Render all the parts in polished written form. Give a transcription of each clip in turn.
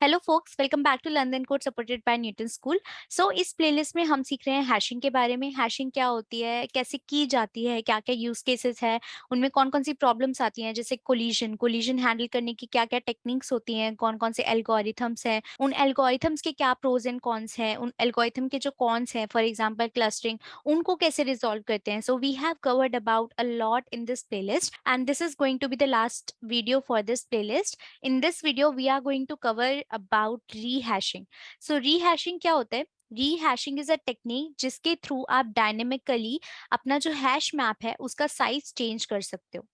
Hello folks, welcome back to London code supported by Newton school. So इस playlist में हम सीख रहे हैं हैशिंग के बारे में। हैशिंग क्या होती है, कैसे की जाती है, क्या क्या यूज केसेस है, उनमें कौन कौन सी प्रॉब्लम्स आती हैं, जैसे कोलिजन कोलिजन हैंडल करने की क्या क्या टेक्निक्स होती हैं, कौन कौन से एल्गोरिथम्स हैं, उन एल्गोरिथम्स के क्या प्रोज एंड कॉन्स हैं, उन एल्गोरिथम के जो कॉन्स हैं फॉर एग्जाम्पल क्लस्टरिंग, उनको कैसे रिजॉल्व करते हैं। So we have covered about a lot in this playlist and this is going to be the last video for this playlist. In this video, we are going to cover about rehashing. So rehashing क्या होता है? Rehashing is a technique जिसके through आप dynamically अपना जो hash map है उसका size change कर सकते हो।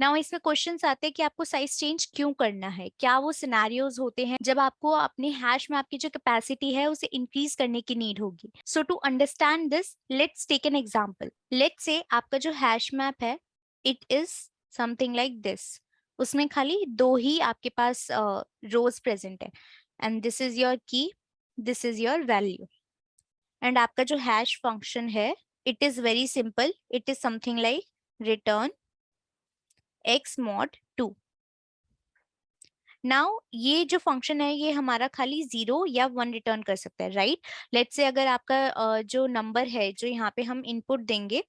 नाउ इसमें क्वेश्चंस आते हैं कि आपको साइज चेंज क्यों करना है, क्या वो सिनेरियोज होते हैं जब आपको अपने हैश मैप की जो कैपेसिटी है उसे इंक्रीज करने की नीड होगी। So to understand this, let's take an example. Let's say आपका जो हैश मैप है it is something like this. उसमें खाली दो ही आपके पास रोज प्रेजेंट है and this is your key, this is your value. And आपका जो हैश फंक्शन है it is very simple, it is something like return x mod 2। Now ये जो फंक्शन है ये हमारा खाली 0 या 1 रिटर्न कर सकता है, राइट। लेट्स से अगर आपका जो नंबर है जो यहाँ पे हम इनपुट देंगे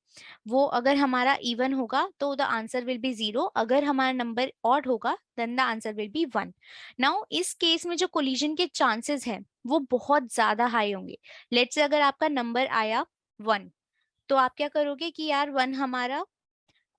वो अगर हमारा इवन होगा तो द आंसर विल बी 0, अगर हमारा नंबर ऑड होगा then the answer will be 1। Now इस केस में जो कोलिजन के चांसेस हैं वो बहुत ज्यादा हाई होंगे। लेट्स से अगर आपका नंबर आया 1 तो आप क्या करोगे कि यार 1 हमारा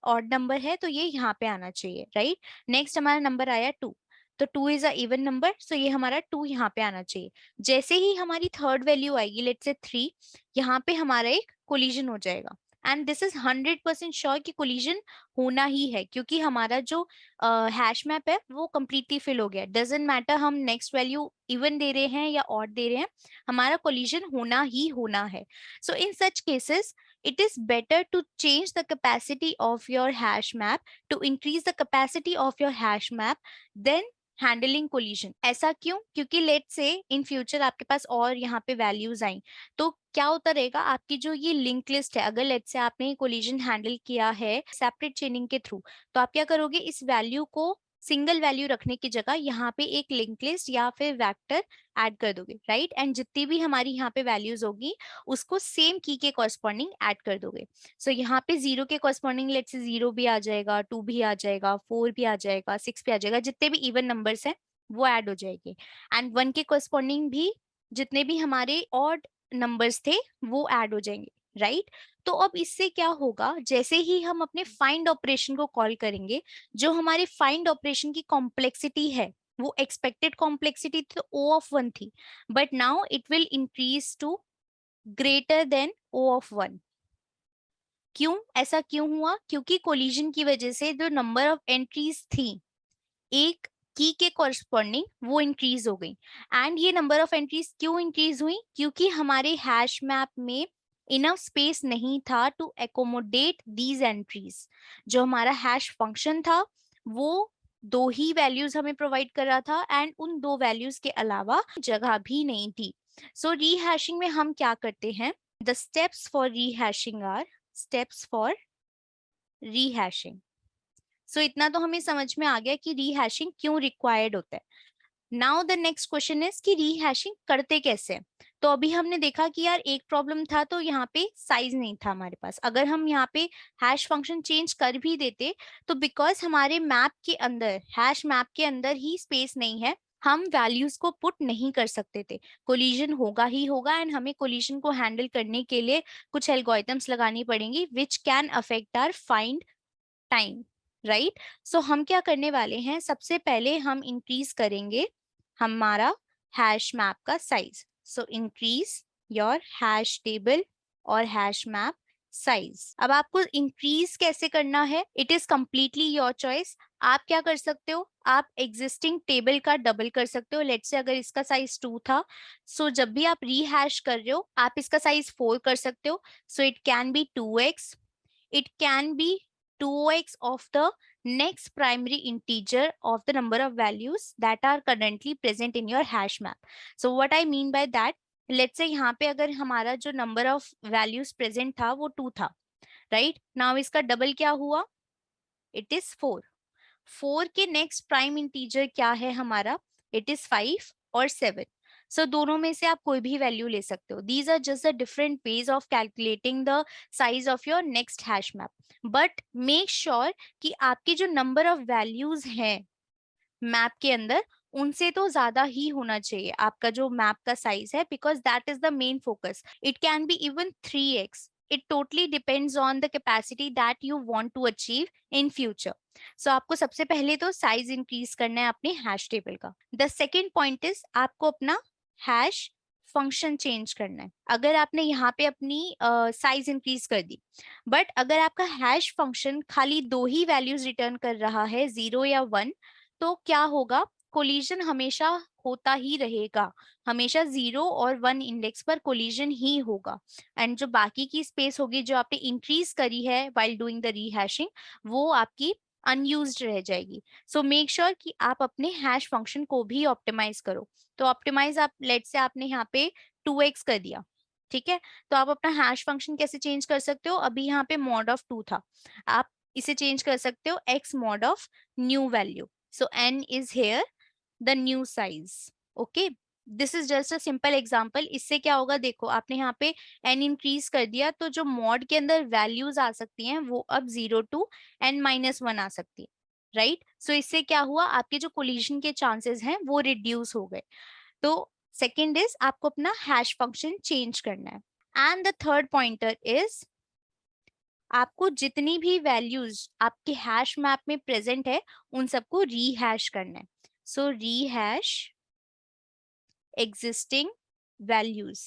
ऑड नंबर है तो ये यहाँ पे आना चाहिए, राइट। नेक्स्ट हमारा नंबर आया 2 तो 2 is a even number so ये हमारा 2 यहाँ पे आना चाहिए। जैसे ही हमारी थर्ड वैल्यू आएगी लेट्स से 3, यहाँ पे हमारा एक कोलिजन हो जाएगा एंड दिस इज 100% श्योर कि कोलिजन होना ही है क्योंकि हमारा जो हैश मैप है वो कंप्लीटली फिल हो गया। डजेंट मैटर हम नेक्स्ट वैल्यू इवन दे रहे हैं या ऑड दे रहे हैं, हमारा कोलिजन होना ही होना है। So in such cases it is better to change the capacity of your hash map to increase the capacity of your hash map than handling collision. ऐसा क्यों? क्योंकि लेट से इन फ्यूचर आपके पास और यहाँ पे वैल्यूज आई तो क्या होता रहेगा, आपकी जो ये लिंक लिस्ट है अगर लेट से आपने कोलिजन हैंडल किया है सेपरेट चेनिंग के थ्रू तो आप क्या करोगे, इस वैल्यू को सिंगल वैल्यू रखने की जगह यहाँ पे एक लिंक लिस्ट या फिर वेक्टर ऐड कर दोगे, राइट। एंड जितनी भी हमारी यहाँ पे वैल्यूज होगी उसको सेम की के कॉरस्पॉन्डिंग ऐड कर दोगे। सो यहाँ पे 0 के कॉरस्पॉन्डिंग लेट्स से 0 भी आ जाएगा, 2 भी आ जाएगा, 4 भी आ जाएगा, 6 भी आ जाएगा, जितने भी इवन नंबर्स हैं वो ऐड हो जाएंगे। एंड 1 के कॉरस्पॉन्डिंग भी जितने भी हमारे ऑड नंबर्स थे वो ऐड हो जाएंगे, राइट। तो अब इससे क्या होगा, जैसे ही हम अपने फाइंड ऑपरेशन को कॉल करेंगे, जो हमारे फाइंड ऑपरेशन की कॉम्प्लेक्सिटी है वो एक्सपेक्टेड कॉम्प्लेक्सिटी तो O ऑफ 1 थी, but now it will increase to greater than O of 1। क्यों ऐसा क्यों हुआ? क्योंकि कोलिजन की वजह से जो नंबर ऑफ एंट्रीज थी एक की के कॉरस्पॉन्डिंग वो इंक्रीज हो गई। एंड ये नंबर ऑफ एंट्रीज क्यों इंक्रीज हुई? क्योंकि हमारे हैश मैप में इनफ स्पेस नहीं था टू एकोमोडेट दीज एंट्रीज। जो हमारा हैश फंक्शन था वो दो ही वैल्यूज हमें प्रोवाइड कर रहा था एंड उन दो वैल्यूज के अलावा जगह भी नहीं थी। सो रीहैशिंग में हम क्या करते हैं, the steps for rehashing are steps for rehashing. So इतना तो हमें समझ में आ गया कि रीहैशिंग क्यों रिक्वायर्ड होता है। Now the next question is कि रीहैशिंग करते कैसे हैं? तो अभी हमने देखा कि यार एक प्रॉब्लम था तो यहाँ पे साइज नहीं था हमारे पास। अगर हम यहाँ पे हैश फंक्शन चेंज कर भी देते तो बिकॉज हमारे मैप के अंदर हैश मैप के अंदर ही स्पेस नहीं है, हम वैल्यूज को पुट नहीं कर सकते थे। कोलिजन होगा ही होगा एंड हमें कोलिजन को हैंडल करने के लिए कुछ एल्गोरिथम्स लगानी पड़ेंगी which can affect our find time, right. So हम क्या करने वाले हैं, सबसे पहले हम इंक्रीज करेंगे हमारा हैश मैप का size. So increase your hash table और हैश मैप साइज। अब आपको इंक्रीज कैसे करना है, it is completely your choice. आप क्या कर सकते हो, आप एग्जिस्टिंग टेबल का डबल कर सकते हो। लेट्स से अगर इसका साइज 2 था सो जब भी आप रीहैश कर रहे हो आप इसका साइज 4 कर सकते हो। So it can B 2x, it can be 2x of the next primary integer of the number of values that are currently present in your hash map. So what I mean by that, let's say यहाँ पे अगर हमारा जो number of values present था वो 2 था, right? Now इसका double क्या हुआ? It is 4. 4 के next prime integer क्या है हमारा? It is 5 और 7। सो दोनों में से आप कोई भी वैल्यू ले सकते हो. These are just the different ways of calculating the size of your next hash map. But make sure कि आपके जो नंबर ऑफ वैल्यूज हैं मैप के अंदर उनसे तो ज्यादा ही होना चाहिए आपका जो मैप का साइज है, because that is the main focus. It can be even 3x. It totally depends on the capacity that you want to achieve in future. So आपको सबसे पहले तो साइज इंक्रीज करना है अपने हैश टेबल का. द सेकेंड पॉइंट इज आपको अपना हैश फंक्शन चेंज करना है. अगर आपने यहाँ पे अपनी साइज इंक्रीज कर दी, बट अगर आपका हैश फंक्शन खाली दो ही वैल्यूज रिटर्न कर रहा है, 0 या 1, तो क्या होगा, कोलिजन हमेशा होता ही रहेगा. हमेशा 0 और 1 इंडेक्स पर कोलिजन ही होगा. एंड जो बाकी की स्पेस होगी जो आपने इंक्रीज करी है व्हाइल डूइंग द रीहैशिंग, वो आपकी अनयूज्ड रह जाएगी. सो मेक श्योर कि आप अपने हैश फंक्शन को भी ऑप्टिमाइज करो. तो ऑप्टिमाइज आप लेट से आपने यहाँ पे 2x कर दिया, ठीक है. तो आप अपना हैश फंक्शन कैसे चेंज कर सकते हो, अभी यहाँ पे मॉड ऑफ 2 था, आप इसे चेंज कर सकते हो x mod of new value. So n is here the new size. Okay, this is just a simple example. इससे क्या होगा, देखो आपने यहाँ पे n इंक्रीज कर दिया तो जो मॉड के अंदर वैल्यूज आ सकती हैं वो अब 0 to n-1 आ सकती है, राइट. सो इससे क्या हुआ, आपके जो कोलिजन के चांसेस हैं वो रिड्यूस हो गए. तो सेकेंड इज आपको अपना हैश फंक्शन चेंज करना है. And the third pointer is आपको जितनी भी वैल्यूज आपके हैश मैप में प्रेजेंट है उन सबको रीहैश करना है. सो रीहैश एग्जिस्टिंग वैल्यूज.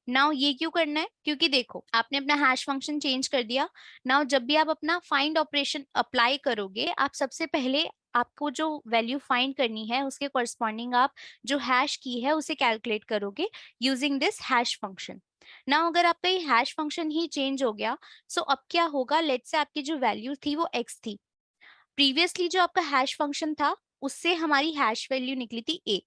नाउ ये क्यों करना है, क्योंकि देखो आपने अपना हैश फंक्शन चेंज कर दिया. नाउ जब भी आप अपना फाइंड ऑपरेशन अप्लाई करोगे, आप सबसे पहले आपको जो वैल्यू फाइंड करनी है उसके कॉरस्पॉन्डिंग आप जो हैश की है उसे कैलकुलेट करोगे using this hash function. Now अगर आपका ये हैश फंक्शन ही चेंज हो गया, सो अब क्या होगा, लेट्स से आपकी जो वैल्यू थी वो x थी. प्रीवियसली जो आपका हैश फंक्शन था उससे हमारी हैश वैल्यू निकली थी a,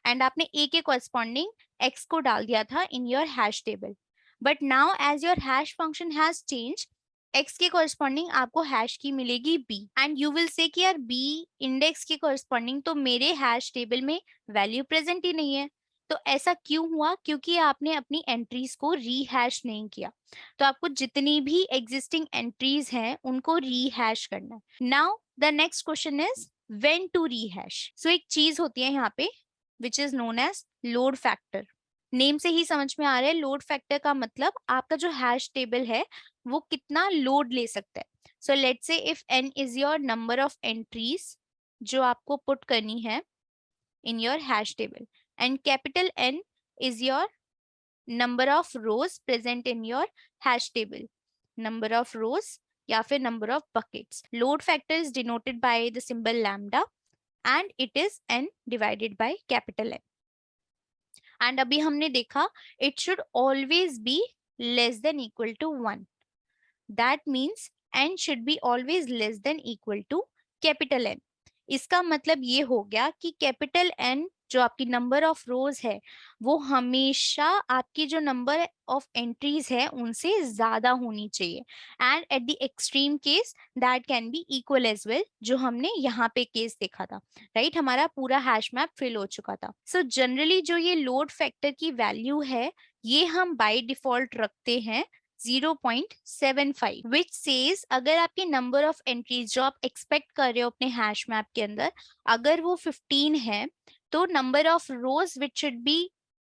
एंड आपने a के कॉरस्पॉन्डिंग x को डाल दिया था in your hash table. But now as your hash function has change, x के कॉरस्पॉन्डिंग आपको हैश की मिलेगी b, and you will say कि यार b इंडेक्स के कॉरस्पॉन्डिंग तो मेरे हैश टेबल में वैल्यू प्रेजेंट ही नहीं है. तो ऐसा क्यों हुआ, क्योंकि आपने अपनी एंट्रीज को रीहैश नहीं किया. तो आपको जितनी भी एग्जिस्टिंग एंट्रीज हैं उनको रीहैश करना है. Now the next question is when to rehash. So एक चीज होती है यहाँ पे which is known as load factor. Name से ही समझ में आ रहा है, लोड फैक्टर का मतलब आपका जो हैश टेबल है वो कितना लोड ले सकता है. So let's say if n is your number of entries जो आपको पुट करनी है इन your hash table, and capital N is your number of rose present in your hash table, number of रोज या फिर number of buckets. Load factor is denoted by the symbol lambda and it is n divided by capital N. And अभी हमने देखा it should always be less than equal to 1. That means n should be always less than equal to capital N. इसका मतलब ये हो गया कि capital N जो आपकी नंबर ऑफ रोज है वो हमेशा आपकी जो नंबर ऑफ एंट्रीज है उनसे ज्यादा होनी चाहिए. And at the extreme case that can be equal as well, जो हमने यहाँ पे केस देखा था, राइट. हमारा पूरा हैश मैप फिल हो चुका था. सो जनरली जो ये लोड फैक्टर की वैल्यू है ये हम बाय डिफॉल्ट रखते हैं 0.75, which says अगर आपकी नंबर ऑफ एंट्रीज जो आप एक्सपेक्ट कर रहे हो अपने हैश मैप के अंदर अगर वो 15 है, तो number of rose which should be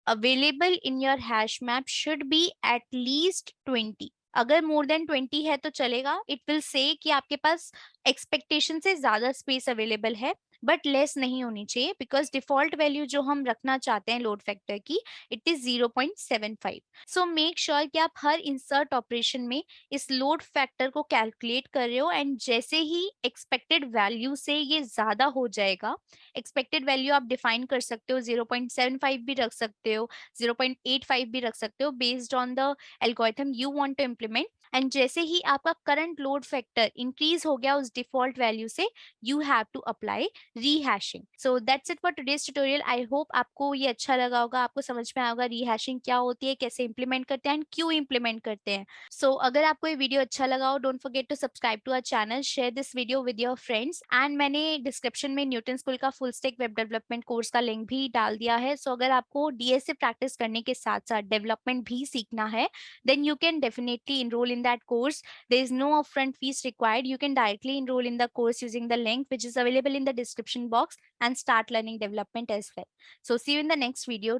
available in your hash map should be at least 20. अगर मोर देन 20 है तो चलेगा, इट विल से कि आपके पास एक्सपेक्टेशन से ज्यादा स्पेस अवेलेबल है, बट लेस नहीं होनी चाहिए, बिकॉज डिफॉल्ट वैल्यू जो हम रखना चाहते हैं लोड फैक्टर की it is 0.75. So make sure कि आप हर इंसर्ट ऑपरेशन में इस लोड फैक्टर को कैलकुलेट कर रहे हो, एंड जैसे ही एक्सपेक्टेड वैल्यू से ये ज्यादा हो जाएगा, एक्सपेक्टेड वैल्यू आप डिफाइन कर सकते हो 0.75 भी रख सकते हो, 0.85 भी रख सकते हो based on the algorithm you want to implement. And जैसे ही आपका करंट लोड फैक्टर इंक्रीज हो गया उस डिफॉल्ट वैल्यू से, you have to apply rehashing. So that's it for today's tutorial. I hope आपको ये अच्छा लगा होगा, आपको समझ में आया होगा रीहैशिंग क्या होती है, कैसे इंप्लीमेंट करते हैं एंड क्यों इंप्लीमेंट करते हैं. सो अगर आपको ये वीडियो अच्छा लगा हो, don't forget to subscribe to our channel, share this video with your friends, and मैंने डिस्क्रिप्शन में न्यूटन स्कूल का full stack web development course का लिंक भी डाल दिया है. सो अगर आपको डीएसए प्रैक्टिस करने के साथ साथ डेवलपमेंट भी सीखना है, then you can definitely enroll in that course. There is no upfront fees required. You can directly enroll in the course using the link which is available in the description box and start learning development as well. So see you in the next video.